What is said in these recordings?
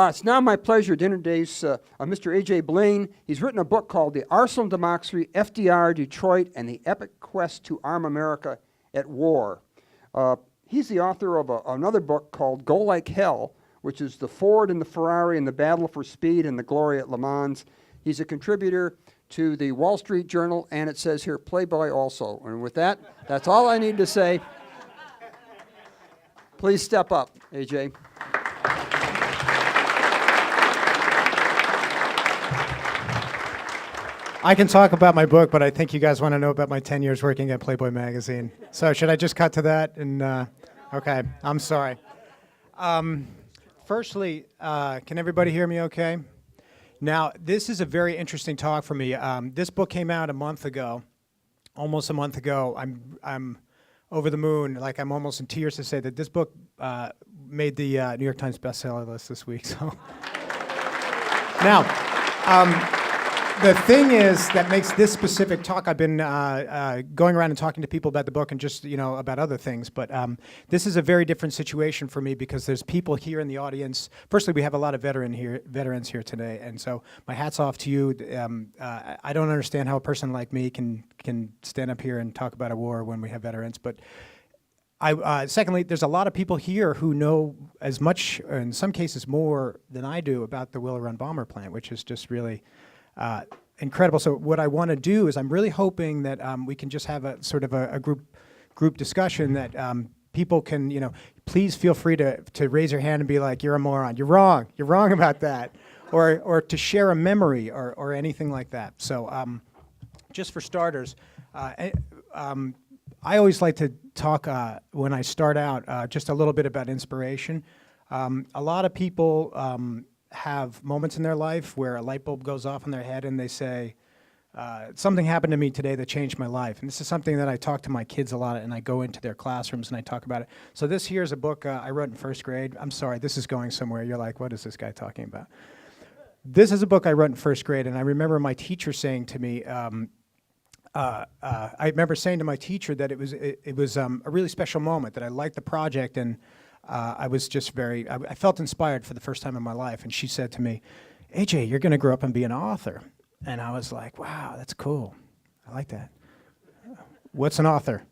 It's now my pleasure to introduce Mr. A.J. Blaine. He's written a book called The Arsenal of Democracy, FDR, Detroit, and the Epic Quest to Arm America at War. He's the author of another book called Go Like Hell, which is the Ford and the Ferrari and the battle for speed and the glory at Le Mans. He's a contributor to the Wall Street Journal, and it says here, Playboy also. And with that, that's all I need to say. Please step up, A.J. I can talk about my book, but I think you guys want to know about my 10 years working at Playboy magazine. So should I just cut to that? And okay, I'm sorry. Firstly, can everybody hear me okay? Now, this is a very interesting talk for me. This book came out a month ago, almost a month ago. I'm over the moon, like I'm almost in tears to say that this book made the New York Times bestseller list this week. So now, the thing is that makes this specific talk, I've been going around and talking to people about the book and just, about other things, but this is a very different situation for me because there's people here in the audience. Firstly, we have a lot of veterans here today, and so my hat's off to you. I don't understand how a person like me can stand up here and talk about a war when we have veterans, but secondly, there's a lot of people here who know as much, or in some cases more, than I do about the Willow Run Bomber Plant, which is just really incredible. So what I want to do is I'm really hoping that we can just have a sort of a group discussion that people can, please feel free to raise your hand and be like, you're a moron, you're wrong about that, or to share a memory or anything like that. So just for starters, I always like to talk when I start out just a little bit about inspiration. A lot of people have moments in their life where a light bulb goes off in their head and they say, something happened to me today that changed my life. And this is something that I talk to my kids a lot, and I go into their classrooms and I talk about it. So this here is a book I wrote in first grade. I'm sorry, this is going somewhere. You're like, what is this guy talking about? This is a book I wrote in first grade, and I remember my teacher saying to me, I remember saying to my teacher that it was a really special moment, that I liked the project, and I was just I felt inspired for the first time in my life. And she said to me, AJ, you're going to grow up and be an author. And I was like, wow, that's cool. I like that. What's an author?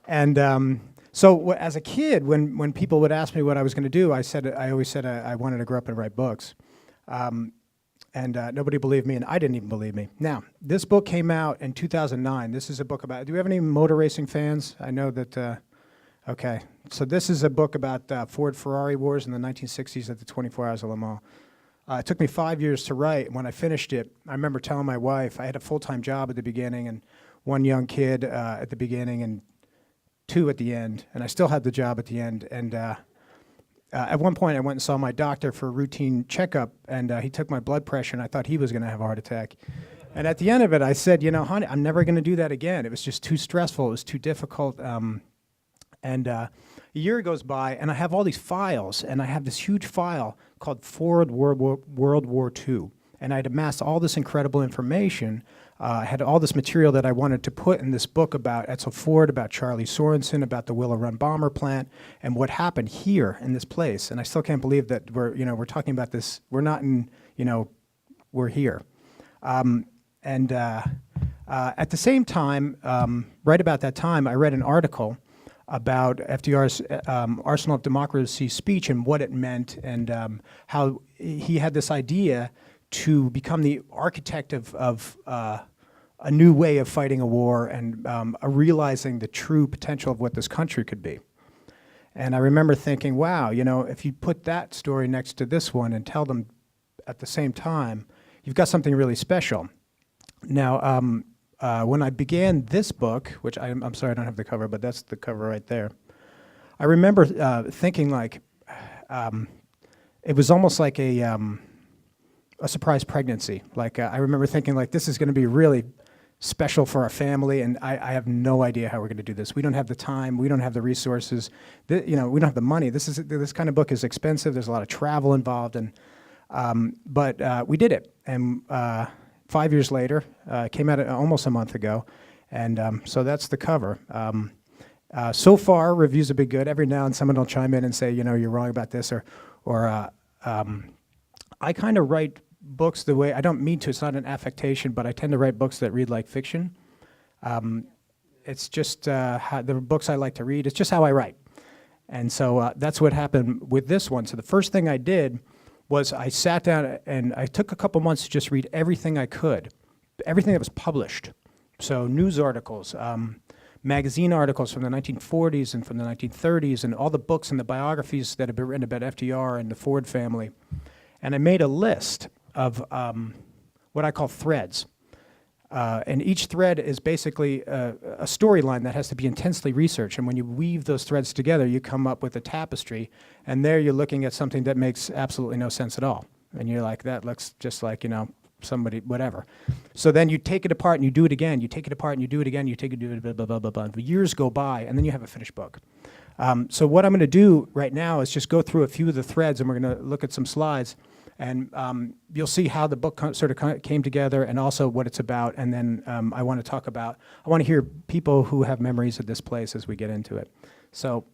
And so as a kid, when people would ask me what I was going to do, I always said I wanted to grow up and write books. And nobody believed me, and I didn't even believe me. Now, this book came out in 2009. This is a book about, do we have any motor racing fans? I know that, okay. So this is a book about Ford-Ferrari wars in the 1960s at the 24 Hours of Le Mans. It took me 5 years to write. When I finished it, I remember telling my wife, I had a full-time job at the beginning and one young kid at the beginning and two at the end, and I still had the job at the end. And at one point, I went and saw my doctor for a routine checkup, and he took my blood pressure, and I thought he was going to have a heart attack. And at the end of it, I said, honey, I'm never going to do that again. It was just too stressful. It was too difficult. And a year goes by, and I have all these files, and I have this huge file called Ford World War II. And I'd amassed all this incredible information. I had all this material that I wanted to put in this book about Edsel Ford, about Charlie Sorensen, about the Willow Run Bomber Plant, and what happened here in this place. And I still can't believe that we're talking about this. We're not in, we're here. At the same time, right about that time, I read an article about FDR's Arsenal of Democracy speech and what it meant, and how he had this idea to become the architect of a new way of fighting a war and realizing the true potential of what this country could be. And I remember thinking, wow, if you put that story next to this one and tell them at the same time, you've got something really special. Now, when I began this book, which I'm sorry I don't have the cover, but that's the cover right there, I remember thinking like, it was almost like a surprise pregnancy. Like I remember thinking like, this is going to be really special for our family, and I have no idea how we're going to do this. We don't have the time, we don't have the resources, we don't have the money. This kind of book is expensive. There's a lot of travel involved, and but we did it. And 5 years later, came out almost a month ago, and so that's the cover. So far, reviews have been good. Every now and then someone will chime in and say, you're wrong about this, or I kind of write books the way, I don't mean to, it's not an affectation, but I tend to write books that read like fiction. It's just how, the books I like to read, it's just how I write. And so that's what happened with this one. So the first thing I did was I sat down and I took a couple months to just read everything I could, everything that was published. So news articles, magazine articles from the 1940s and from the 1930s, and all the books and the biographies that have been written about FDR and the Ford family. And I made a list of what I call threads. And each thread is basically a storyline that has to be intensely researched. And when you weave those threads together, you come up with a tapestry. And there you're looking at something that makes absolutely no sense at all. And you're like, that looks just like, somebody, whatever. So then you take it apart and you do it again. You take it apart and you do it again. You take it, do it, blah, blah, blah, blah, blah. Years go by, and then you have a finished book. So what I'm going to do right now is just go through a few of the threads, and we're going to look at some slides. And you'll see how the book sort of came together and also what it's about. And then I want to hear people who have memories of this place as we get into it. So,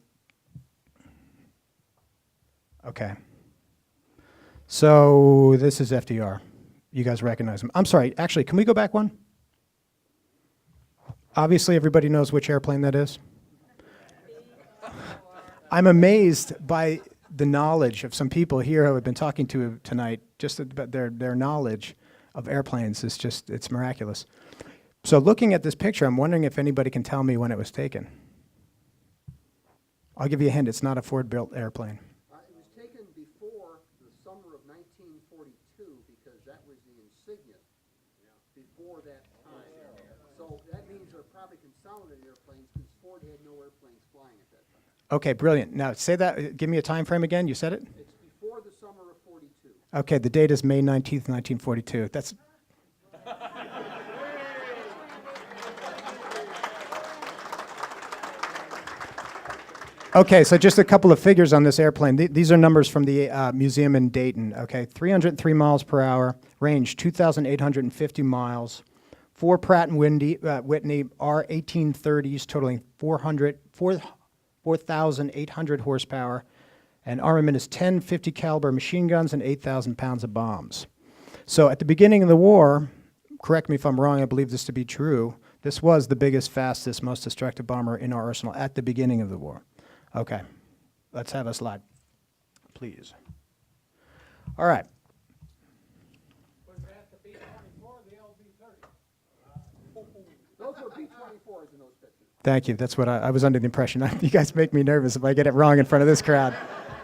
okay. So this is FDR. You guys recognize him. I'm sorry, actually, can we go back one? Obviously, everybody knows which airplane that is. I'm amazed by the knowledge of some people here who I've been talking to tonight, just about their knowledge of airplanes is just, it's miraculous. So looking at this picture, I'm wondering if anybody can tell me when it was taken. I'll give you a hint, it's not a Ford-built airplane. It was taken before the summer of 1942 because that was the insignia before that time. So that means they're probably consolidated airplanes because Ford had no airplanes flying at that time. Okay, brilliant. Now say that, give me a time frame again, you said it? It's before the summer of 42. Okay, the date is May 19th, 1942. That's... Okay, so just a couple of figures on this airplane. These are numbers from the museum in Dayton. Okay, 303 miles per hour, range 2,850 miles, 4 Pratt & Whitney R-1830s totaling 4,800 horsepower, and armament is 10 50 caliber machine guns and 8,000 pounds of bombs. So at the beginning of the war, correct me if I'm wrong, I believe this to be true, this was the biggest, fastest, most destructive bomber in our arsenal at the beginning of the war. Okay, let's have a slide, please. All right. Was that the B-24 or the LB-30? Those were B-24s in those pictures. Thank you. That's what I was under the impression. You guys make me nervous if I get it wrong in front of this crowd.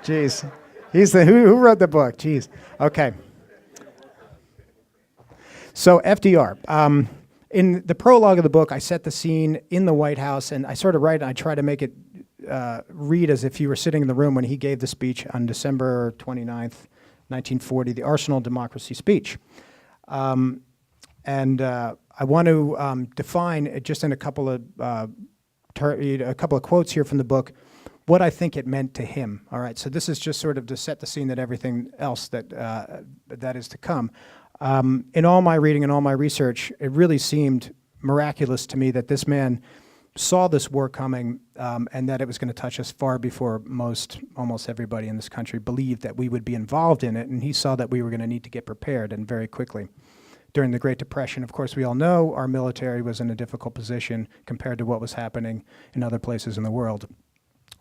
Jeez. He's the who wrote the book? Jeez. Okay. So FDR. In the prologue of the book, I set the scene in the White House, and I sort of write, and I try to make it read as if you were sitting in the room when he gave the speech on December 29th, 1940, the Arsenal Democracy speech. I want to define just in a couple of quotes here from the book what I think it meant to him. All right, so this is just sort of to set the scene that everything else that is to come. In all my reading and all my research, it really seemed miraculous to me that this man saw this war coming and that it was going to touch us far before almost everybody in this country believed that we would be involved in it, and he saw that we were going to need to get prepared, and very quickly. During the Great Depression, of course, we all know our military was in a difficult position compared to what was happening in other places in the world.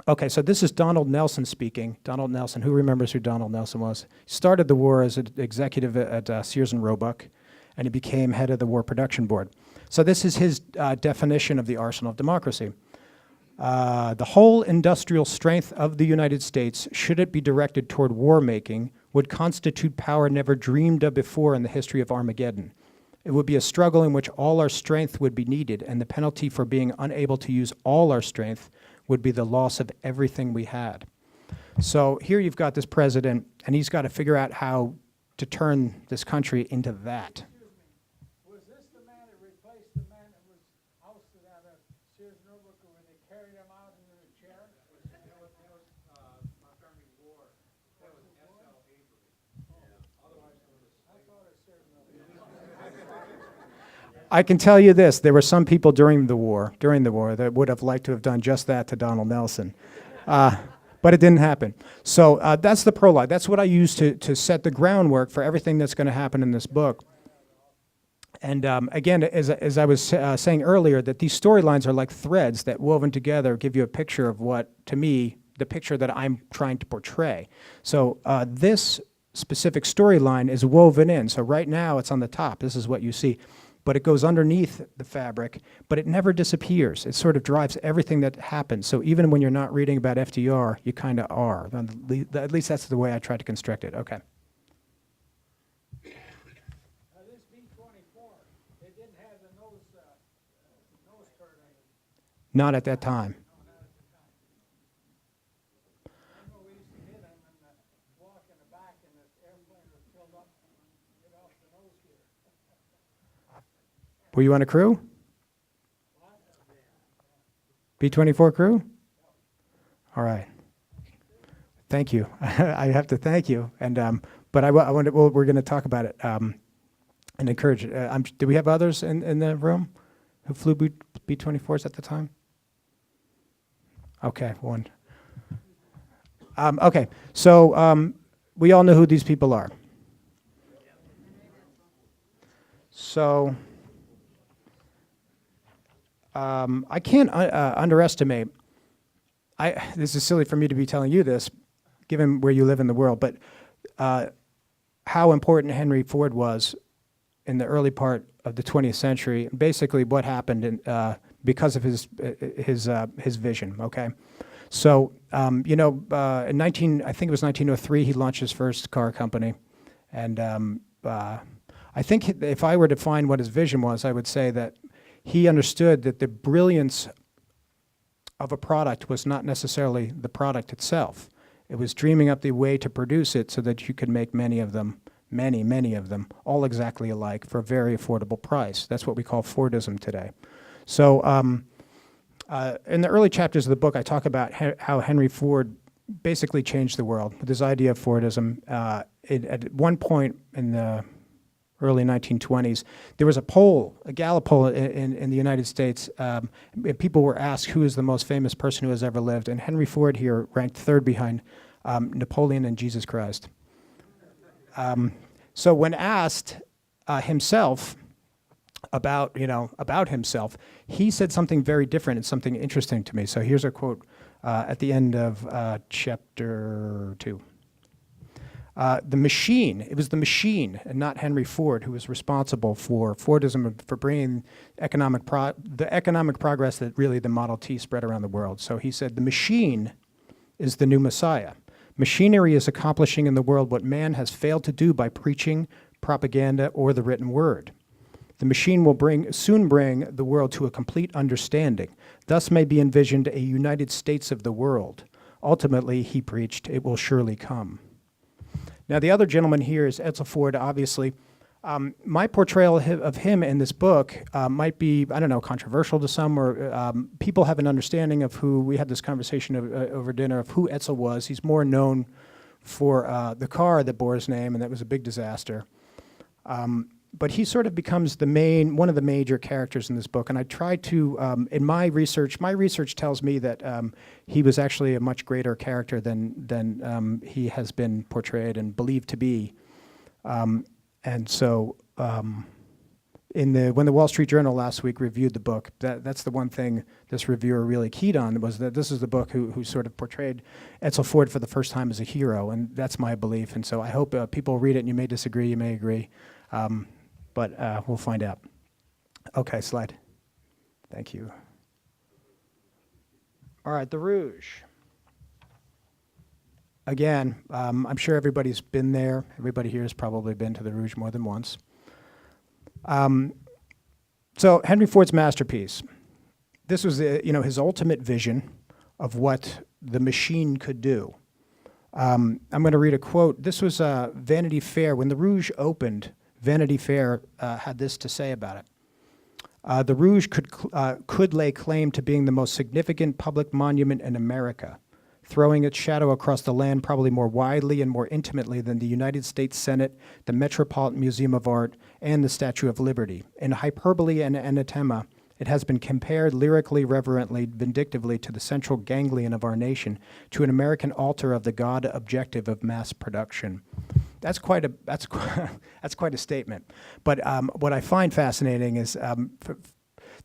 Okay, so this is Donald Nelson speaking. Donald Nelson, who remembers who Donald Nelson was? He started the war as an executive at Sears and Roebuck, and he became head of the War Production Board. So this is his definition of the arsenal of democracy. The whole industrial strength of the United States, should it be directed toward war making, would constitute power never dreamed of before in the history of Armageddon. It would be a struggle in which all our strength would be needed, and the penalty for being unable to use all our strength would be the loss of everything we had. So here you've got this president, and he's got to figure out how to turn this country into that. Was this the man that replaced the man that was ousted out of Sears and Roebuck when they carried him out in a chair? That was Montgomery Ward. That was S.L. Avery. Otherwise known as I thought it said no. I can tell you this: there were some people during the war, that would have liked to have done just that to Donald Nelson, but it didn't happen. So that's the prologue. That's what I use to set the groundwork for everything that's going to happen in this book. And again, as I was saying earlier, that these storylines are like threads that woven together give you a picture of what, to me, the picture that I'm trying to portray. So this specific storyline is woven in. So right now it's on the top. This is what you see. But it goes underneath the fabric, but it never disappears. It sort of drives everything that happens. So even when you're not reading about FDR, you kind of are. At least that's the way I try to construct it. Okay. This B-24, it didn't have the nose turret on it. Not at that time. I know we used to hit them and walk in the back, and the airplane was filled up and get off the nose gear. Were you on a crew? B-24 crew? All right. Thank you. I have to thank you. And but we're going to talk about it and encourage it. Do we have others in the room who flew B-24s at the time? Okay, one. Okay, so we all know who these people are. So I can't underestimate, this is silly for me to be telling you this, given where you live in the world, but how important Henry Ford was in the early part of the 20th century, basically what happened because of his vision, okay? So, in I think it was 1903, he launched his first car company. And I think if I were to find what his vision was, I would say that he understood that the brilliance of a product was not necessarily the product itself. It was dreaming up the way to produce it so that you could make many of them, all exactly alike for a very affordable price. That's what we call Fordism today. So in the early chapters of the book, I talk about how Henry Ford basically changed the world with his idea of Fordism. At one point in the early 1920s, there was a Gallup poll in the United States. People were asked who is the most famous person who has ever lived, and Henry Ford here ranked third behind Napoleon and Jesus Christ. So when asked himself about himself, he said something very different and something interesting to me. So here's a quote at the end of chapter 2. It was the machine and not Henry Ford who was responsible for Fordism, for bringing the economic progress that really the Model T spread around the world. So he said, the machine is the new Messiah. Machinery is accomplishing in the world what man has failed to do by preaching, propaganda, or the written word. The machine will soon bring the world to a complete understanding. Thus may be envisioned a United States of the world. Ultimately, he preached, it will surely come. Now, the other gentleman here is Edsel Ford, obviously. My portrayal of him in this book might be, controversial to some, or people have an understanding of who, we had this conversation over dinner, of who Edsel was. He's more known for the car that bore his name, and that was a big disaster. But he sort of becomes one of the major characters in this book. And I try to, in my research tells me that he was actually a much greater character than he has been portrayed and believed to be. And so when the Wall Street Journal last week reviewed the book, that's the one thing this reviewer really keyed on, was that this is the book who sort of portrayed Edsel Ford for the first time as a hero. And that's my belief. And so I hope people read it, and you may disagree, you may agree. But we'll find out. Okay, slide. Thank you. All right, the Rouge. Again, I'm sure everybody's been there. Everybody here has probably been to the Rouge more than once. So Henry Ford's masterpiece. This was his ultimate vision of what the machine could do. I'm going to read a quote. This was Vanity Fair. When the Rouge opened, Vanity Fair had this to say about it. The Rouge could lay claim to being the most significant public monument in America. throwing its shadow across the land probably more widely and more intimately than the United States Senate, the Metropolitan Museum of Art, and the Statue of Liberty. In hyperbole and anathema, it has been compared lyrically, reverently, vindictively to the central ganglion of our nation, to an American altar of the God objective of mass production. That's quite a that's quite a statement. But what I find fascinating is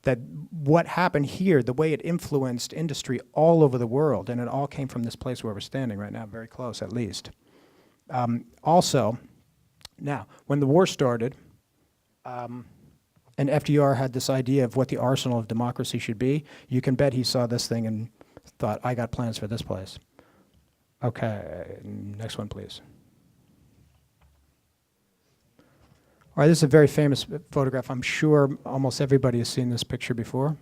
that what happened here, the way it influenced industry all over the world, and it all came from this place where we're standing right now, very close at least. Also, now, when the war started, and FDR had this idea of what the arsenal of democracy should be, you can bet he saw this thing and thought, I got plans for this place. Okay, next one, please. All right, this is a very famous photograph. I'm sure almost everybody has seen this picture before.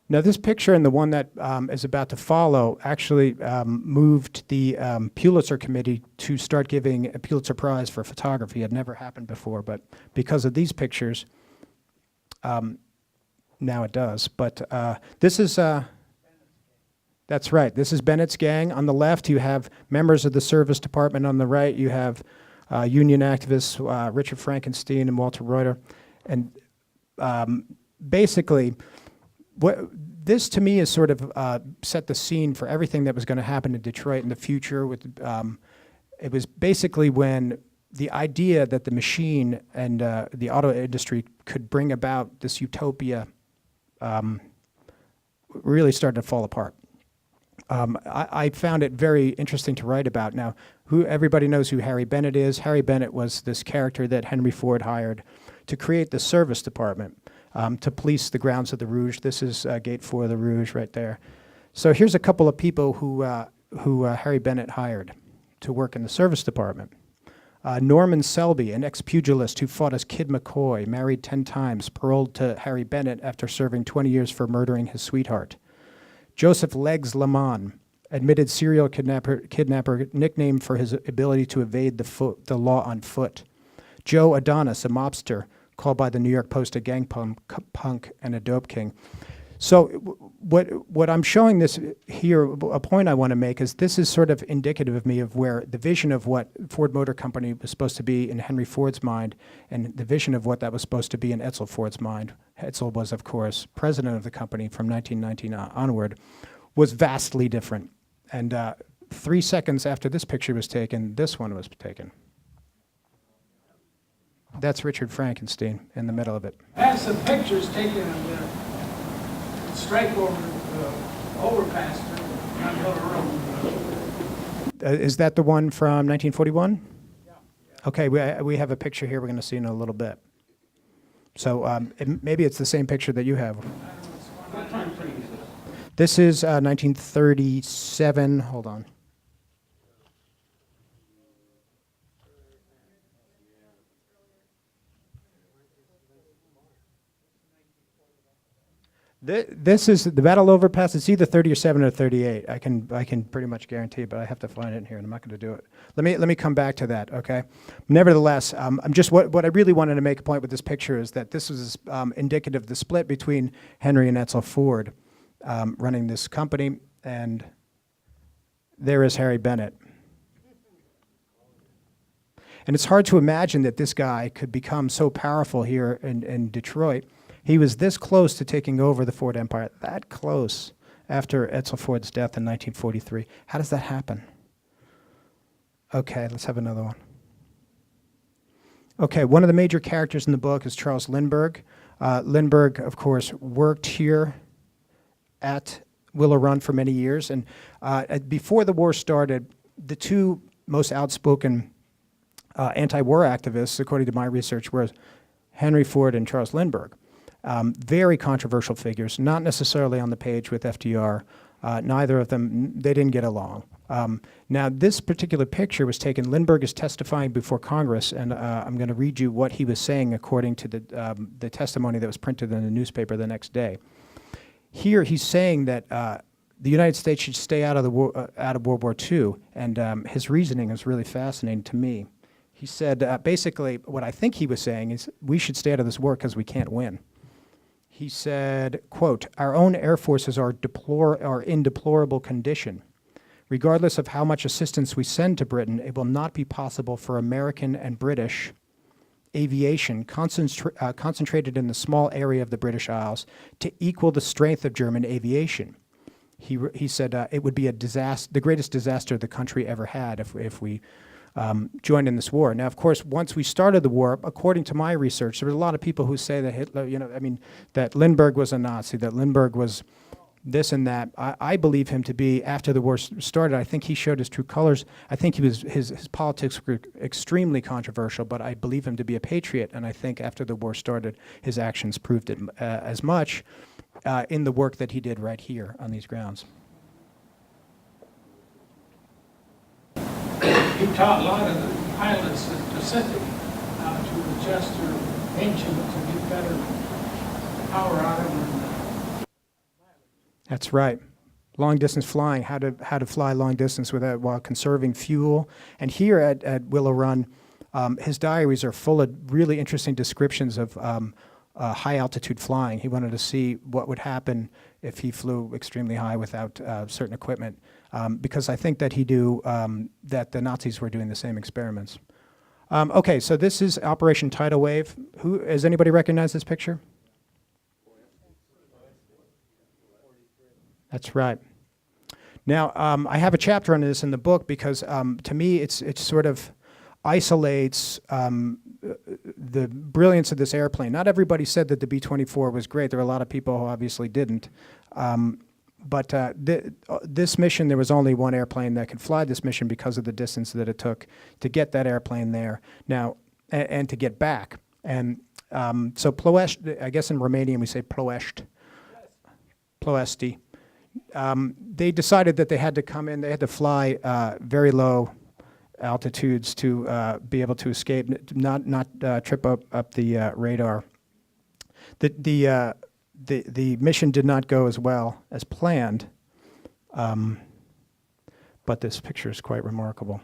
Now, this picture and the one that is about to follow actually moved the Pulitzer Committee to start giving a Pulitzer Prize for photography. It had never happened before, but because of these pictures, now it does. But this is... That's right. This is Bennett's gang. On the left, you have members of the service department. On the right, you have union activists, Richard Frankenstein and Walter Reuter. And basically, this to me is sort of set the scene for everything that was going to happen in Detroit in the future. It was basically when the idea that the machine and the auto industry could bring about this utopia really started to fall apart. I found it very interesting to write about. Now, everybody knows who Harry Bennett is. Harry Bennett was this character that Henry Ford hired to create the service department, to police the grounds of the Rouge. This is Gate 4 of the Rouge right there. So here's a couple of people who Harry Bennett hired to work in the service department. Norman Selby, an ex-pugilist who fought as Kid McCoy, married 10 times, paroled to Harry Bennett after serving 20 years for murdering his sweetheart. Joseph Legs Lamont, admitted serial kidnapper nicknamed for his ability to evade the law on foot. Joe Adonis, a mobster, called by the New York Post a gang punk and a dope king. So what I'm showing this here, a point I want to make is this is sort of indicative of me of where the vision of what Ford Motor Company was supposed to be in Henry Ford's mind and the vision of what that was supposed to be in Edsel Ford's mind. Edsel was, of course, president of the company from 1919 onward, was vastly different. And 3 seconds after this picture was taken, this one was taken. That's Richard Frankenstein in the middle of it. I have some pictures taken of the strike over the overpass on Willow Run. Is that the one from 1941? Yeah. Okay, we have a picture here we're going to see in a little bit. So maybe it's the same picture that you have. What time frame is it? This is 1937. Hold on. This is the Battle Overpass. It's either 37 or 38. I can pretty much guarantee, but I have to find it in here, and I'm not going to do it. Let me come back to that. Okay. Nevertheless, I'm just what I really wanted to make a point with this picture is that this was indicative of the split between Henry and Edsel Ford running this company, and there is Harry Bennett. And it's hard to imagine that this guy could become so powerful here in Detroit. He was this close to taking over the Ford empire, that close after Edsel Ford's death in 1943. How does that happen? Okay, let's have another one. Okay, one of the major characters in the book is Charles Lindbergh. Lindbergh, of course, worked here at Willow Run for many years. And before the war started, the two most outspoken anti-war activists, according to my research, were Henry Ford and Charles Lindbergh. Very controversial figures, not necessarily on the page with FDR. Neither of them, they didn't get along. Now, this particular picture was taken, Lindbergh is testifying before Congress, and I'm going to read you what he was saying according to the testimony that was printed in the newspaper the next day. Here, he's saying that the United States should stay out of World War II, and his reasoning is really fascinating to me. He said, basically, what I think he was saying is we should stay out of this war because we can't win. he said, quote, "Our own air forces are in deplorable condition. Regardless of how much assistance we send to Britain, it will not be possible for American and British aviation concentrated in the small area of the British Isles to equal the strength of German aviation." He said it would be the greatest disaster the country ever had if we joined in this war. Now, of course, once we started the war, according to my research, there were a lot of people who say that Hitler, that Lindbergh was a Nazi, that Lindbergh was this and that. I believe him to be, after the war started, I think he showed his true colors. I think his politics were extremely controversial, but I believe him to be a patriot, and I think after the war started, his actions proved it as much in the work that he did right here on these grounds. He taught a lot of the pilots at Pacific how to adjust their engine to get better power out of them. That's right. Long distance flying, how to fly long distance while conserving fuel. And here at Willow Run, his diaries are full of really interesting descriptions of high altitude flying. He wanted to see what would happen if he flew extremely high without certain equipment, because I think that he knew that the Nazis were doing the same experiments. Okay, so this is Operation Tidal Wave. Does anybody recognize this picture? That's right. Now, I have a chapter on this in the book because to me it sort of isolates the brilliance of this airplane. Not everybody said that the B-24 was great. There were a lot of people who obviously didn't. But this mission, there was only one airplane that could fly this mission because of the distance that it took to get that airplane there now and to get back. And so Ploiești, I guess in Romanian we say Ploiești. Ploiești. They decided that they had to come in, they had to fly very low altitudes to be able to escape, not trip up the radar. The mission did not go as well as planned, but this picture is quite remarkable.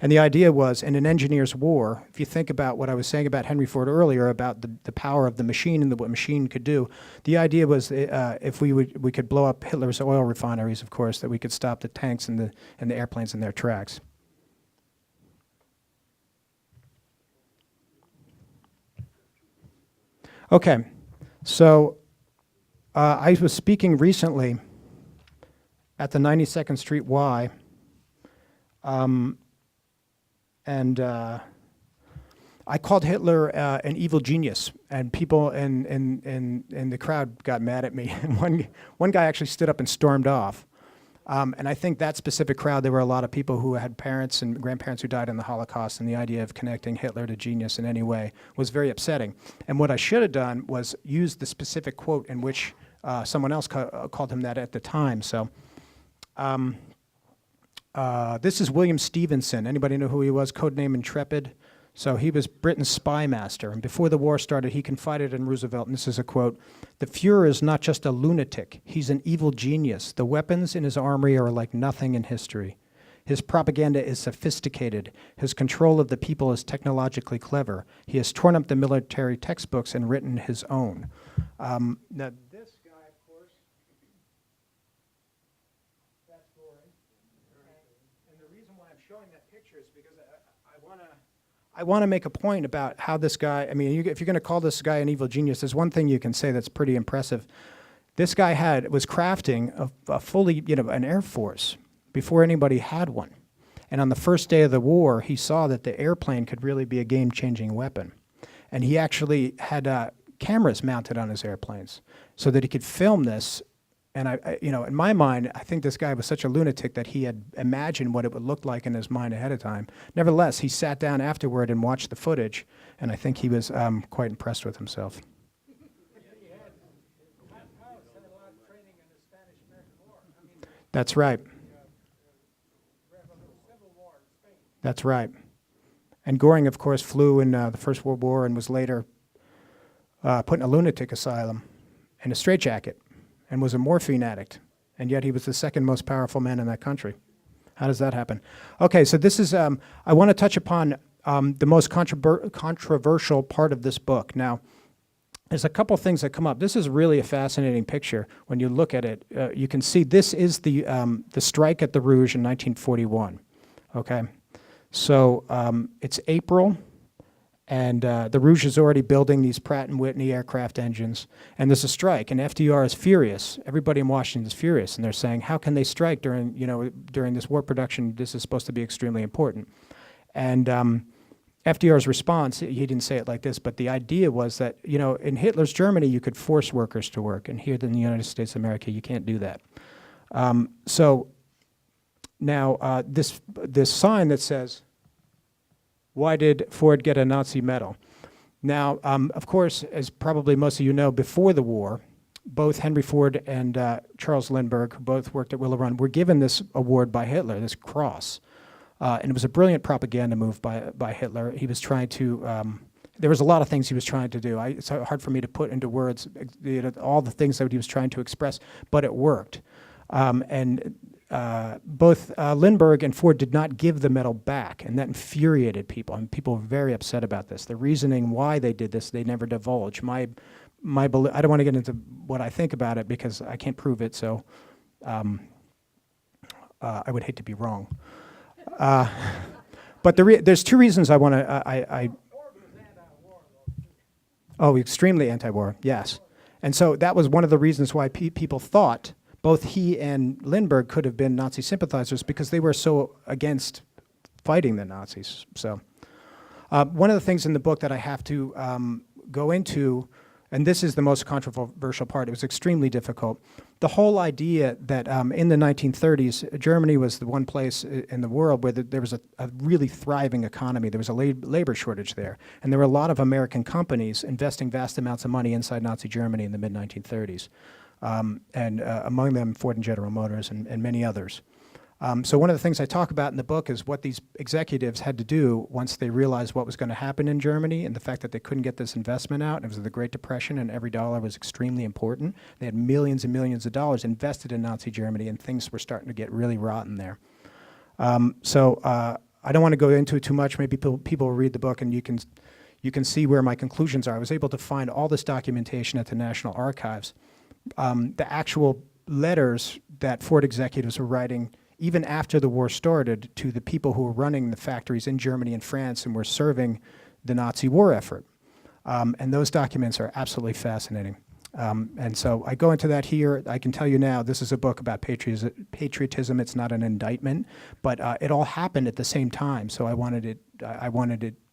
And the idea was, in an engineer's war, if you think about what I was saying about Henry Ford earlier, about the power of the machine and what machine could do, the idea was if we could blow up Hitler's oil refineries, of course, that we could stop the tanks and the airplanes in their tracks. Okay, so I was speaking recently at the 92nd Street Y, and I called Hitler an evil genius, and people in the crowd got mad at me. And one guy actually stood up and stormed off. And I think that specific crowd, there were a lot of people who had parents and grandparents who died in the Holocaust, and the idea of connecting Hitler to genius in any way was very upsetting. And what I should have done was use the specific quote in which someone else called him that at the time. So this is William Stevenson. Anybody know who he was? Codename Intrepid. So he was Britain's spy master, and before the war started, he confided in Roosevelt, and this is a quote, "The Fuhrer is not just a lunatic, he's an evil genius. The weapons in his armory are like nothing in history. His propaganda is sophisticated. His control of the people is technologically clever. He has torn up the military textbooks and written his own." Now, this guy, of course, that's Goring. And the reason why I'm showing that picture is because I want to make a point about how this guy, I mean, if you're going to call this guy an evil genius, there's one thing you can say that's pretty impressive. This guy was crafting a fully, an Air Force before anybody had one. And on the first day of the war, he saw that the airplane could really be a game-changing weapon. And he actually had cameras mounted on his airplanes so that he could film this. And in my mind, I think this guy was such a lunatic that he had imagined what it would look like in his mind ahead of time. Nevertheless, he sat down afterward and watched the footage, and I think he was quite impressed with himself. That's right. That's right. And Goring, of course, flew in the First World War and was later put in a lunatic asylum in a straitjacket, and was a morphine addict, and yet he was the second most powerful man in that country. How does that happen? Okay, so this is, I want to touch upon the most controversial part of this book. Now, there's a couple things that come up. This is really a fascinating picture. When you look at it, you can see this is the strike at the Rouge in 1941. Okay, so it's April, and the Rouge is already building these Pratt & Whitney aircraft engines, and there's a strike, and FDR is furious. Everybody in Washington is furious, and they're saying, how can they strike during this war production? This is supposed to be extremely important. And FDR's response, he didn't say it like this, but the idea was that, in Hitler's Germany, you could force workers to work, and here in the United States of America, you can't do that. So now this sign that says, why did Ford get a Nazi medal? Now, of course, as probably most of you know, before the war, both Henry Ford and Charles Lindbergh, who both worked at Willow Run, were given this award by Hitler, this cross. And it was a brilliant propaganda move by Hitler. He was trying to, there was a lot of things he was trying to do. It's hard for me to put into words all the things that he was trying to express, but it worked. And both Lindbergh and Ford did not give the medal back, and that infuriated people. And people were very upset about this. The reasoning why they did this, they never divulged. I don't want to get into what I think about it because I can't prove it, so I would hate to be wrong. But there's two reasons I want to. Oh, extremely anti-war, yes. And so that was one of the reasons why people thought both he and Lindbergh could have been Nazi sympathizers because they were so against fighting the Nazis. So one of the things in the book that I have to go into, and this is the most controversial part, it was extremely difficult. The whole idea that in the 1930s, Germany was the one place in the world where there was a really thriving economy. There was a labor shortage there. And there were a lot of American companies investing vast amounts of money inside Nazi Germany in the mid-1930s. And among them, Ford and General Motors and many others. So one of the things I talk about in the book is what these executives had to do once they realized what was going to happen in Germany and the fact that they couldn't get this investment out. It was the Great Depression and every dollar was extremely important. They had millions and millions of dollars invested in Nazi Germany and things were starting to get really rotten there. So I don't want to go into it too much. Maybe people will read the book and you can see where my conclusions are. I was able to find all this documentation at the National Archives. The actual letters that Ford executives were writing even after the war started, to the people who were running the factories in Germany and France and were serving the Nazi war effort. And those documents are absolutely fascinating. And so I go into that here. I can tell you now, this is a book about patriotism. It's not an indictment, but it all happened at the same time. So I wanted it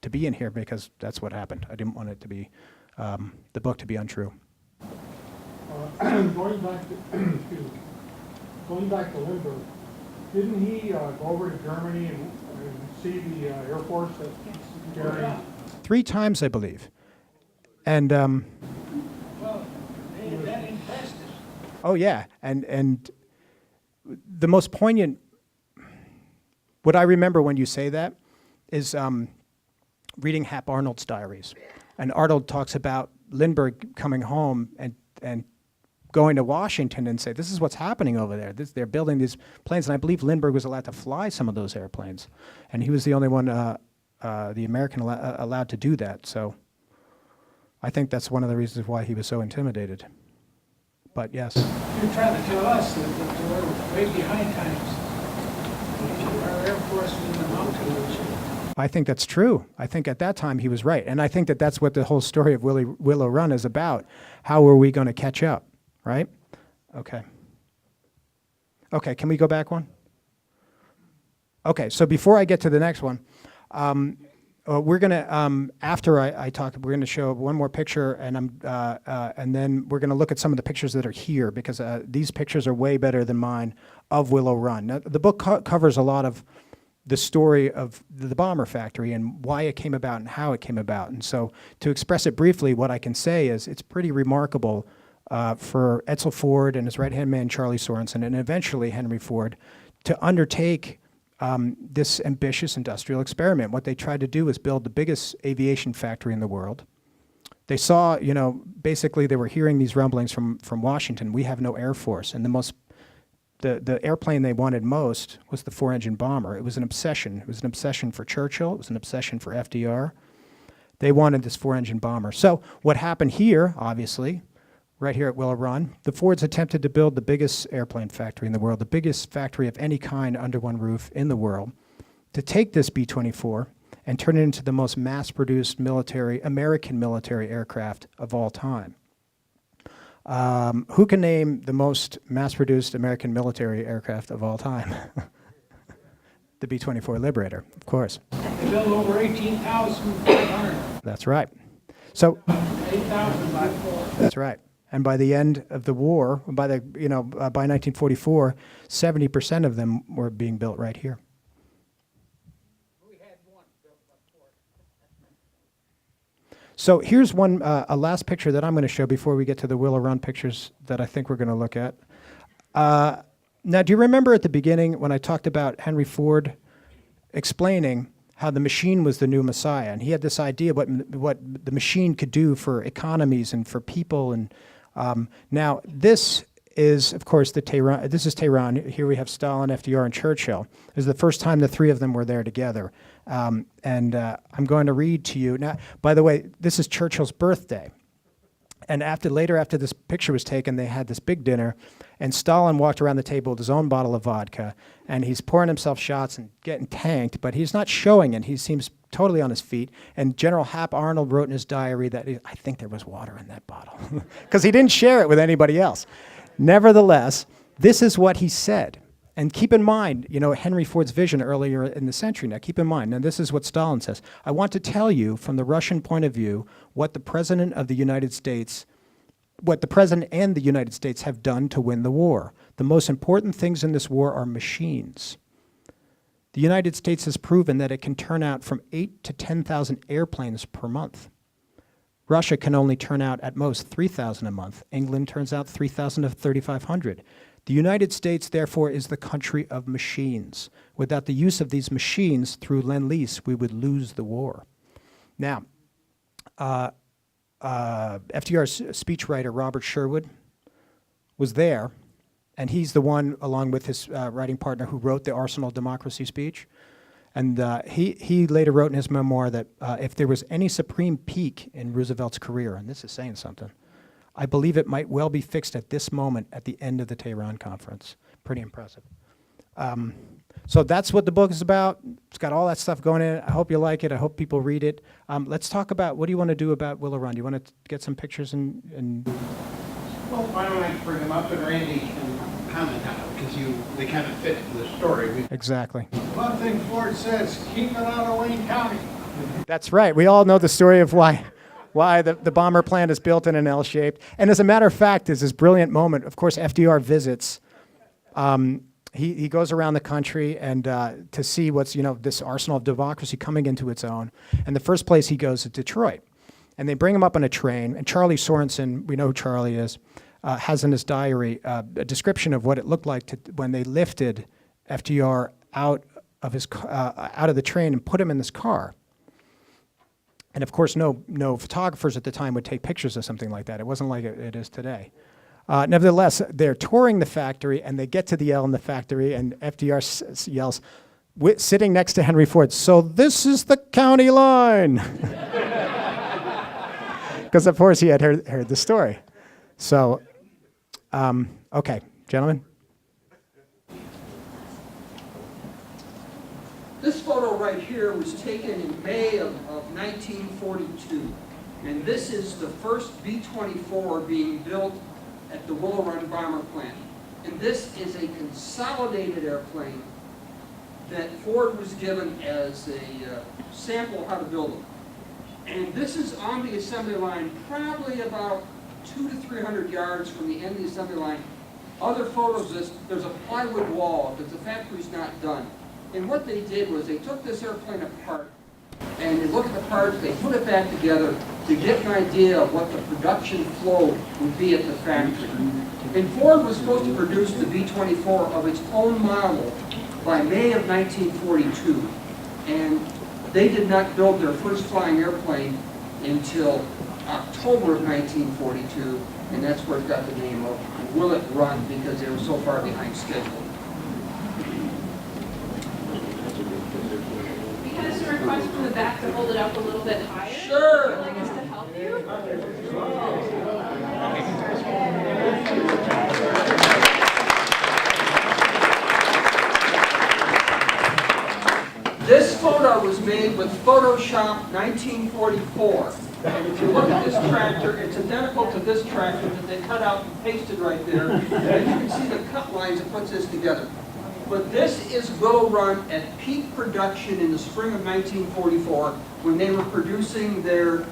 to be in here because that's what happened. I didn't want it to be, the book to be untrue. Going back to Lindbergh, didn't he go over to Germany and see the Air Force that carried? 3 times, I believe. And Well, that impressed us. oh yeah, and the most poignant, what I remember when you say that, is reading Hap Arnold's diaries. And Arnold talks about Lindbergh coming home and going to Washington and say, this is what's happening over there. They're building these planes. And I believe Lindbergh was allowed to fly some of those airplanes. And he was the only one, the American allowed to do that. So I think that's one of the reasons why he was so intimidated. But yes. You're trying to tell us that we're way behind times. Our Air Force was in the mountains. I think that's true. I think at that time he was right. And I think that that's what the whole story of Willow Run is about. How are we going to catch up, right? Okay. Okay, can we go back one? Okay, so before I get to the next one, we're going to, after I talk, we're going to show one more picture, and then we're going to look at some of the pictures that are here, because these pictures are way better than mine of Willow Run. Now, the book covers a lot of the story of the bomber factory and why it came about and how it came about. And so to express it briefly, what I can say is it's pretty remarkable for Edsel Ford and his right-hand man, Charlie Sorensen, and eventually Henry Ford, to undertake this ambitious industrial experiment. What they tried to do was build the biggest aviation factory in the world. They saw, basically they were hearing these rumblings from Washington. We have no Air Force. And the airplane they wanted most was the 4-engine bomber. It was an obsession. It was an obsession for Churchill. It was an obsession for FDR. They wanted this 4-engine bomber. So what happened here, obviously, right here at Willow Run, the Fords attempted to build the biggest airplane factory in the world, the biggest factory of any kind under one roof in the world, to take this B-24 and turn it into the most mass-produced American military aircraft of all time. Who can name the most mass-produced American military aircraft of all time? The B-24 Liberator, of course. They built over 18,500. That's right. So 8,000 by 4. that's right. And by the end of the war, by 1944, 70% of them were being built right here. We had one built by 4. So here's one, a last picture that I'm going to show before we get to the Willow Run pictures that I think we're going to look at. Now, do you remember at the beginning when I talked about Henry Ford explaining how the machine was the new Messiah, and he had this idea what the machine could do for economies and for people, and now this is, of course, the Tehran. This is Tehran. Here we have Stalin, FDR, and Churchill. This is the first time the three of them were there together, and I'm going to read to you now. By the way, this is Churchill's birthday. And later after this picture was taken, they had this big dinner, and Stalin walked around the table with his own bottle of vodka, and he's pouring himself shots and getting tanked, but he's not showing it. He seems totally on his feet. And General Hap Arnold wrote in his diary that I think there was water in that bottle, because he didn't share it with anybody else. Nevertheless, this is what he said. And keep in mind, Henry Ford's vision earlier in the century. Now, keep in mind, now this is what Stalin says. I want to tell you from the Russian point of view what the President and the United States have done to win the war. The most important things in this war are machines. The United States has proven that it can turn out from 8,000 to 10,000 airplanes per month. Russia can only turn out at most 3,000 a month. England turns out 3,000 to 3,500. The United States, therefore, is the country of machines. Without the use of these machines through Lend-Lease, we would lose the war. Now, FDR's speechwriter, Robert Sherwood, was there, and he's the one, along with his writing partner, who wrote the Arsenal of Democracy speech. And he later wrote in his memoir that if there was any supreme peak in Roosevelt's career, and this is saying something, I believe it might well be fixed at this moment at the end of the Tehran conference. Pretty impressive. So that's what the book is about. It's got all that stuff going in it. I hope you like it. I hope people read it. Let's talk about, what do you want to do about Willow Run? Do you want to get some pictures and Well, why don't I bring them up and Randy can comment on it, because they kind of fit the story. Exactly. One thing Ford says, keep it out of Wayne County. That's right. We all know the story of why the bomber plant is built in an L-shaped. And as a matter of fact, there's this brilliant moment. Of course, FDR visits. He goes around the country and to see what's, this arsenal of democracy coming into its own. And the first place he goes is Detroit. And they bring him up on a train. And Charlie Sorensen, we know who Charlie is, has in his diary a description of what it looked like when they lifted FDR out of the train and put him in this car. And of course, no photographers at the time would take pictures of something like that. It wasn't like it is today. Nevertheless, they're touring the factory, and they get to the L in the factory, and FDR yells, sitting next to Henry Ford, "So this is the county line." Because, of course, he had heard the story. So, okay, gentlemen. This photo right here was taken in May of 1942, and this is the first B-24 being built at the Willow Run Bomber Plant. And this is a consolidated airplane that Ford was given as a sample of how to build them. And this is on the assembly line, probably about 200 to 300 yards from the end of the assembly line. Other photos, there's a plywood wall because the factory's not done. And what they did was they took this airplane apart and they looked at the parts, they put it back together to get an idea of what the production flow would be at the factory. And Ford was supposed to produce the B-24 of its own model by May of 1942. And they did not build their first flying airplane until October of 1942, and that's where it got the name of Will It Run, because they were so far behind schedule. Because we're request from the back to hold it up a little bit higher? Sure. Would you like us to help you? This photo was made with Photoshop 1944. And if you look at this tractor, it's identical to this tractor that they cut out and pasted right there. And you can see the cut lines that puts this together. But this is Willow Run at peak production in the spring of 1944 when they were producing their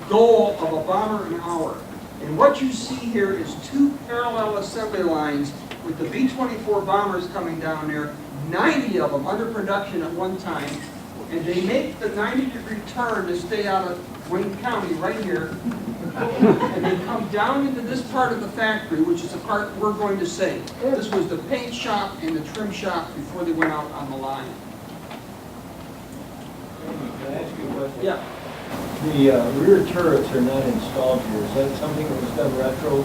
goal of a bomber an hour. And what you see here is two parallel assembly lines with the B-24 bombers coming down there, 90 of them under production at one time. And they make the 90-degree turn to stay out of Wayne County right here. And they come down into this part of the factory, which is the part we're going to say. This was the paint shop and the trim shop before they went out on the line. Can I ask you a question? Yeah. The rear turrets are not installed here. Is that something that was done retro?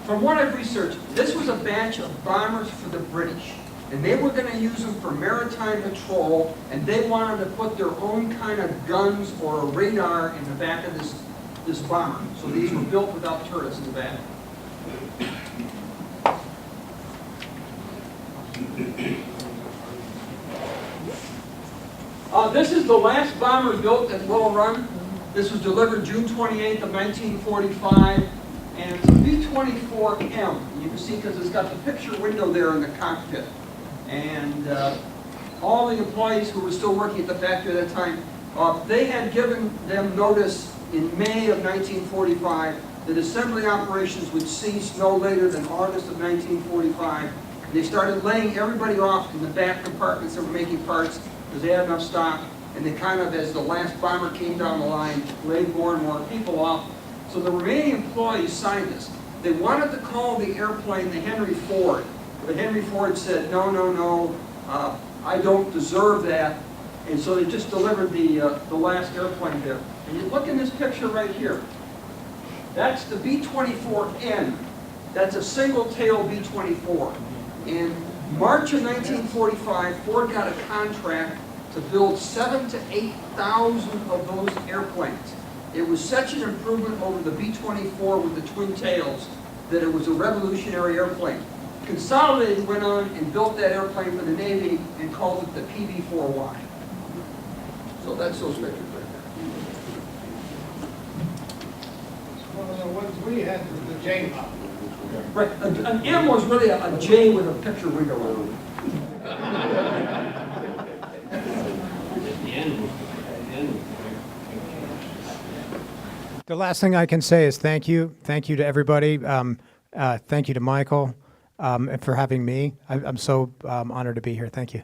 From what I've researched, this was a batch of bombers for the British. And they were going to use them for maritime patrol, and they wanted to put their own kind of guns or a radar in the back of this bomber. So these were built without turrets in the back. This is the last bomber built at Willow Run. This was delivered June 28th of 1945, and it's a B-24M. You can see because it's got the picture window there in the cockpit. And all the employees who were still working at the factory at that time, they had given them notice in May of 1945 that assembly operations would cease no later than August of 1945. And they started laying everybody off in the back compartments that were making parts because they had enough stock. And they kind of, as the last bomber came down the line, laid more and more people off. So the remaining employees signed this. They wanted to call the airplane the Henry Ford. But Henry Ford said, no, no, no, I don't deserve that. And so they just delivered the last airplane there. And you look in this picture right here. That's the B-24N. That's a single-tail B-24. In March of 1945, Ford got a contract to build 7,000 to 8,000 of those airplanes. It was such an improvement over the B-24 with the twin tails that it was a revolutionary airplane. Consolidated went on and built that airplane for the Navy and called it the PB-4Y. So that's those pictures right One of the ones we had was the J model. there. Right, an M was really a J with a picture window on it. The last thing I can say is thank you. Thank you to everybody. Thank you to Michael for having me. I'm so honored to be here. Thank you.